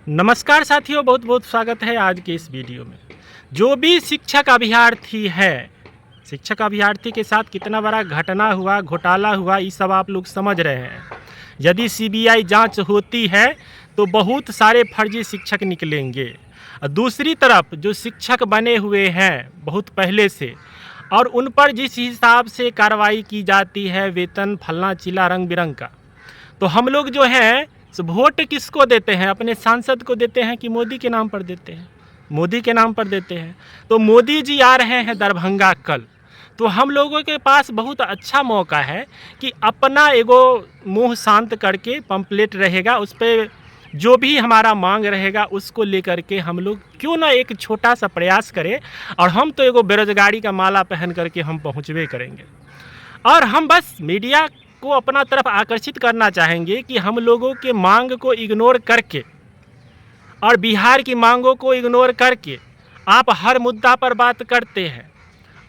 नमस्कार साथियों, बहुत बहुत स्वागत है आज के इस वीडियो में। जो भी शिक्षक अभ्यर्थी है, शिक्षक अभ्यर्थी के साथ कितना बड़ा घटना हुआ, घोटाला हुआ, ये सब आप लोग समझ रहे हैं। यदि सीबीआई जांच होती है तो बहुत सारे फर्जी शिक्षक निकलेंगे। दूसरी तरफ जो शिक्षक बने हुए हैं बहुत पहले से, और उन पर जिस हिसाब से कार्रवाई की जाती है, वेतन फलना चिला रंग बिरंग का, तो हम लोग जो हैं वोट किसको देते हैं? अपने सांसद को देते हैं कि मोदी के नाम पर देते हैं? मोदी के नाम पर देते हैं। तो मोदी जी आ रहे हैं दरभंगा कल, तो हम लोगों के पास बहुत अच्छा मौका है कि अपना एगो मुंह शांत करके पंपलेट रहेगा, उस पर जो भी हमारा मांग रहेगा उसको लेकर के हम लोग क्यों ना एक छोटा सा प्रयास करें। और हम तो एगो बेरोजगारी का माला पहन करके हम पहुँचवे करेंगे, और हम बस मीडिया को अपना तरफ आकर्षित करना चाहेंगे कि हम लोगों के मांग को इग्नोर करके और बिहार की मांगों को इग्नोर करके आप हर मुद्दा पर बात करते हैं।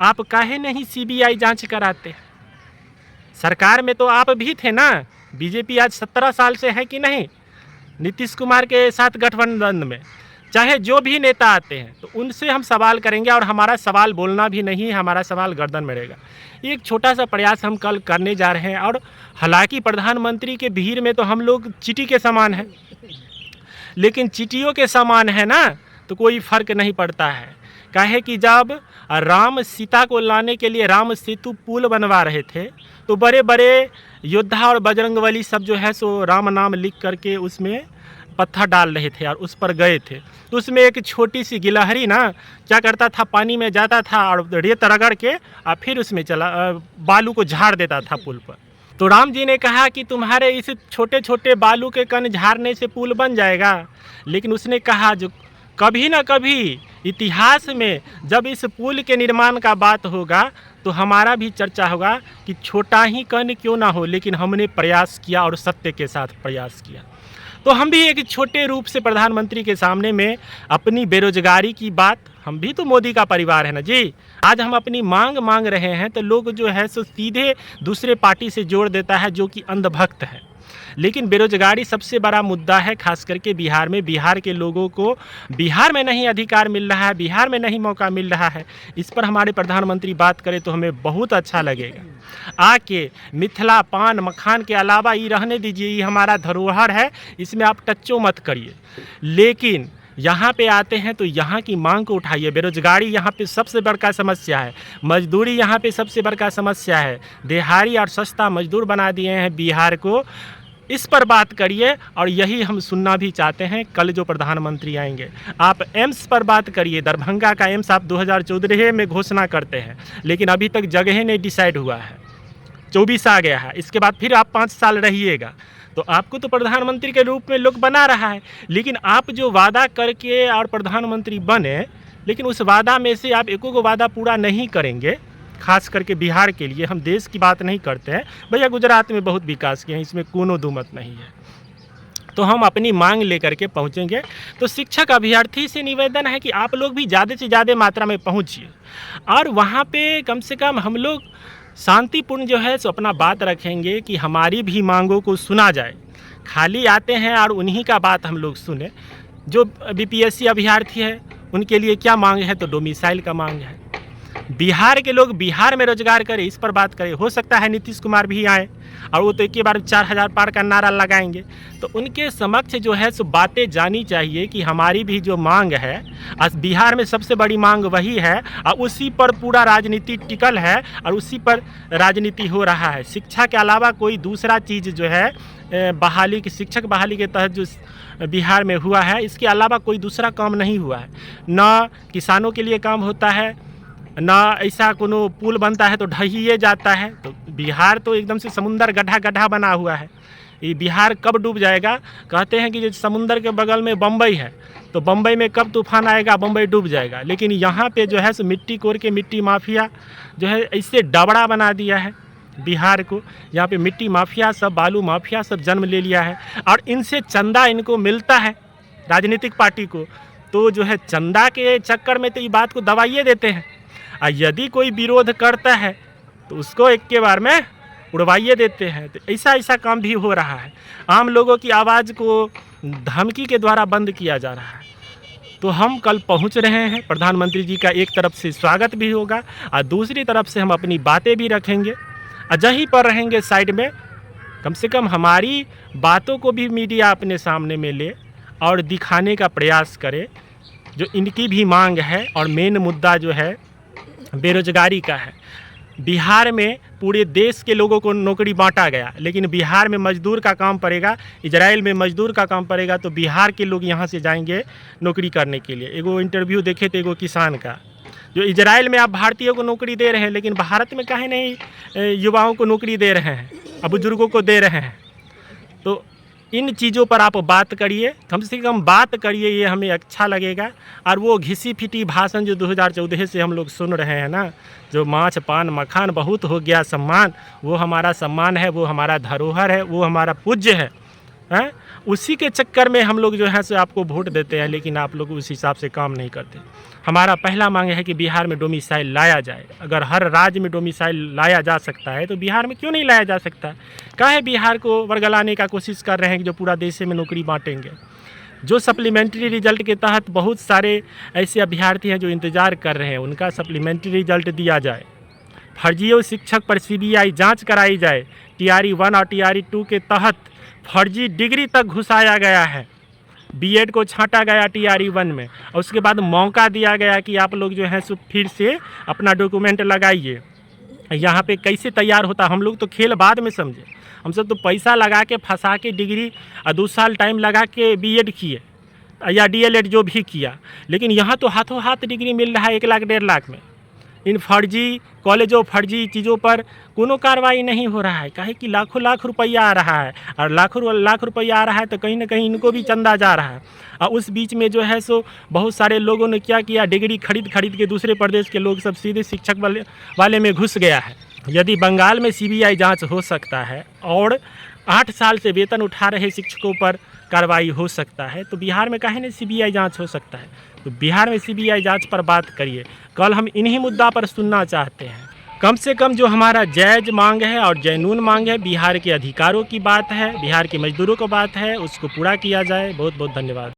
आप काहे नहीं सीबीआई जांच कराते हैं? सरकार में तो आप भी थे ना। बीजेपी आज 17 साल से है कि नहीं? नीतीश कुमार के साथ गठबंधन में चाहे जो भी नेता आते हैं तो उनसे हम सवाल करेंगे, और हमारा सवाल बोलना भी नहीं है, हमारा सवाल गर्दन में रहेगा। एक छोटा सा प्रयास हम कल करने जा रहे हैं। और हालांकि प्रधानमंत्री के भीड़ में तो हम लोग चींटी के समान हैं, लेकिन चींटियों के समान है ना तो कोई फ़र्क नहीं पड़ता है। काहे कि जब राम सीता को लाने के लिए राम सेतु पुल बनवा रहे थे तो बड़े बड़े योद्धा और बजरंगबली सब जो है सो राम नाम लिख करके उसमें पत्थर डाल रहे थे और उस पर गए थे। तो उसमें एक छोटी सी गिलहरी ना क्या करता था, पानी में जाता था और रेत रगड़ के और फिर उसमें बालू को झाड़ देता था पुल पर। तो राम जी ने कहा कि तुम्हारे इस छोटे छोटे बालू के कण झाड़ने से पुल बन जाएगा। लेकिन उसने कहा जो कभी ना कभी इतिहास में जब इस पुल के निर्माण का बात होगा तो हमारा भी चर्चा होगा कि छोटा ही कण क्यों ना हो, लेकिन हमने प्रयास किया और सत्य के साथ प्रयास किया। तो हम भी एक छोटे रूप से प्रधानमंत्री के सामने में अपनी बेरोजगारी की बात, हम भी तो मोदी का परिवार है ना जी। आज हम अपनी मांग रहे हैं तो लोग जो है सो सीधे दूसरे पार्टी से जोड़ देता है जो कि अंधभक्त है। लेकिन बेरोजगारी सबसे बड़ा मुद्दा है, खास करके बिहार में। बिहार के लोगों को बिहार में नहीं अधिकार मिल रहा है, बिहार में नहीं मौका मिल रहा है। इस पर हमारे प्रधानमंत्री बात करें तो हमें बहुत अच्छा लगेगा। आके मिथिला पान मखान के अलावा ये रहने दीजिए, ये हमारा धरोहर है, इसमें आप टच्चो मत करिए। लेकिन यहाँ पे आते हैं तो यहाँ की मांग को उठाइए। बेरोजगारी यहाँ पे सबसे बड़का समस्या है, मजदूरी यहाँ पे सबसे बड़का समस्या है। दिहाड़ी और सस्ता मजदूर बना दिए हैं बिहार को, इस पर बात करिए। और यही हम सुनना भी चाहते हैं कल जो प्रधानमंत्री आएंगे। आप एम्स पर बात करिए, दरभंगा का एम्स आप 2014 में घोषणा करते हैं, लेकिन अभी तक जगह नहीं डिसाइड हुआ है। 24 आ गया है, इसके बाद फिर आप 5 साल रहिएगा। तो आपको तो प्रधानमंत्री के रूप में लोग बना रहा है, लेकिन आप जो वादा करके और प्रधानमंत्री बने, लेकिन उस वादा में से आप एको को वादा पूरा नहीं करेंगे। खास करके बिहार के लिए, हम देश की बात नहीं करते हैं भैया, गुजरात में बहुत विकास किए हैं, इसमें कोनो दुमत नहीं है। तो हम अपनी मांग लेकर के पहुंचेंगे। तो शिक्षक अभ्यर्थी से निवेदन है कि आप लोग भी ज़्यादा से ज़्यादा मात्रा में पहुंचिए, और वहाँ पे कम से कम हम लोग शांतिपूर्ण जो है सो अपना बात रखेंगे कि हमारी भी मांगों को सुना जाए। खाली आते हैं और उन्हीं का बात हम लोग सुने। जो बीपीएससी अभ्यर्थी है उनके लिए क्या मांग है, तो डोमिसाइल का मांग है। बिहार के लोग बिहार में रोजगार करें, इस पर बात करें। हो सकता है नीतीश कुमार भी आए और वो तो एक ही बार 4000 पार का नारा लगाएंगे, तो उनके समक्ष जो है सो बातें जानी चाहिए कि हमारी भी जो मांग है, आज बिहार में सबसे बड़ी मांग वही है, और उसी पर पूरा राजनीति टिकल है और उसी पर राजनीति हो रहा है। शिक्षा के अलावा कोई दूसरा चीज़ जो है बहाली की, शिक्षक बहाली के तहत जो बिहार में हुआ है, इसके अलावा कोई दूसरा काम नहीं हुआ है। ना किसानों के लिए काम होता है, ना ऐसा कोनो पुल बनता है तो ढहिए जाता है। तो बिहार तो एकदम से समुंदर गड्ढा गड्ढा बना हुआ है। ये बिहार कब डूब जाएगा? कहते हैं कि जो समुंदर के बगल में बम्बई है, तो बम्बई में कब तूफान आएगा बम्बई डूब जाएगा। लेकिन यहाँ पे जो है सो मिट्टी कोर के मिट्टी माफिया जो है ऐसे डबड़ा बना दिया है बिहार को। यहाँ पे मिट्टी माफिया सब, बालू माफिया सब जन्म ले लिया है, और इनसे चंदा इनको मिलता है राजनीतिक पार्टी को। तो जो है चंदा के चक्कर में तो ये बात को दबाइए देते हैं, और यदि कोई विरोध करता है तो उसको एक के बार में उड़वाइए देते हैं। तो ऐसा काम भी हो रहा है। आम लोगों की आवाज़ को धमकी के द्वारा बंद किया जा रहा है। तो हम कल पहुंच रहे हैं, प्रधानमंत्री जी का एक तरफ से स्वागत भी होगा और दूसरी तरफ से हम अपनी बातें भी रखेंगे। अजही पर रहेंगे साइड में, कम से कम हमारी बातों को भी मीडिया अपने सामने में ले और दिखाने का प्रयास करे जो इनकी भी मांग है। और मेन मुद्दा जो है बेरोजगारी का है। बिहार में पूरे देश के लोगों को नौकरी बांटा गया, लेकिन बिहार में मजदूर का काम पड़ेगा, इजराइल में मजदूर का काम पड़ेगा, तो बिहार के लोग यहाँ से जाएंगे नौकरी करने के लिए। एगो इंटरव्यू देखे थे एगो किसान का, जो इजराइल में आप भारतीयों को नौकरी दे रहे हैं, लेकिन भारत में काहे नहीं युवाओं को नौकरी दे रहे हैं, अब बुजुर्गों को दे रहे हैं। तो इन चीज़ों पर आप बात करिए, कम से कम बात करिए, ये हमें अच्छा लगेगा। और वो घिसी फिटी भाषण जो 2014 से हम लोग सुन रहे हैं ना, जो माछ पान मखान बहुत हो गया सम्मान, वो हमारा सम्मान है, वो हमारा धरोहर है, वो हमारा पूज्य है, हैं? उसी के चक्कर में हम लोग जो है सो आपको वोट देते हैं, लेकिन आप लोग उस हिसाब से काम नहीं करते। हमारा पहला मांग है कि बिहार में डोमिसाइल लाया जाए। अगर हर राज्य में डोमिसाइल लाया जा सकता है तो बिहार में क्यों नहीं लाया जा सकता? काहे बिहार को वर्गलाने का कोशिश कर रहे हैं कि जो पूरा देश में नौकरी बांटेंगे। जो सप्लीमेंट्री रिजल्ट के तहत बहुत सारे ऐसे अभ्यर्थी हैं जो इंतज़ार कर रहे हैं, उनका सप्लीमेंट्री रिजल्ट दिया जाए। फर्जियों शिक्षक पर CBI जाँच कराई जाए। TRE 1 और TRE 2 के तहत फर्जी डिग्री तक घुसाया गया है। B.Ed को छांटा गया TRE 1 में, और उसके बाद मौका दिया गया कि आप लोग जो है सो फिर से अपना डॉक्यूमेंट लगाइए। यहाँ पे कैसे तैयार होता, हम लोग तो खेल बाद में समझे, हम सब तो पैसा लगा के फंसा के डिग्री 2 साल टाइम लगा के B.Ed किए या DLED जो भी किया, लेकिन यहाँ तो हाथों हाथ डिग्री मिल रहा है 1 लाख 1.5 लाख में। इन फर्जी कॉलेजों फर्जी चीज़ों पर कोनो कार्रवाई नहीं हो रहा है, काहे कि लाखों लाख रुपया आ रहा है, और लाखों लाख रुपया आ रहा है तो कहीं ना कहीं इनको भी चंदा जा रहा है। और उस बीच में जो है सो बहुत सारे लोगों ने क्या किया, डिग्री खरीद के दूसरे प्रदेश के लोग सब सीधे शिक्षक वाले में घुस गया है। यदि बंगाल में CBI जाँच हो सकता है और 8 साल से वेतन उठा रहे शिक्षकों पर कार्रवाई हो सकता है, तो बिहार में काहे नहीं CBI जाँच हो सकता है? तो बिहार में CBI जांच पर बात करिए। कल हम इन्हीं मुद्दा पर सुनना चाहते हैं। कम से कम जो हमारा जायज़ मांग है और जनून मांग है, बिहार के अधिकारों की बात है, बिहार के मजदूरों की बात है, उसको पूरा किया जाए। बहुत बहुत धन्यवाद।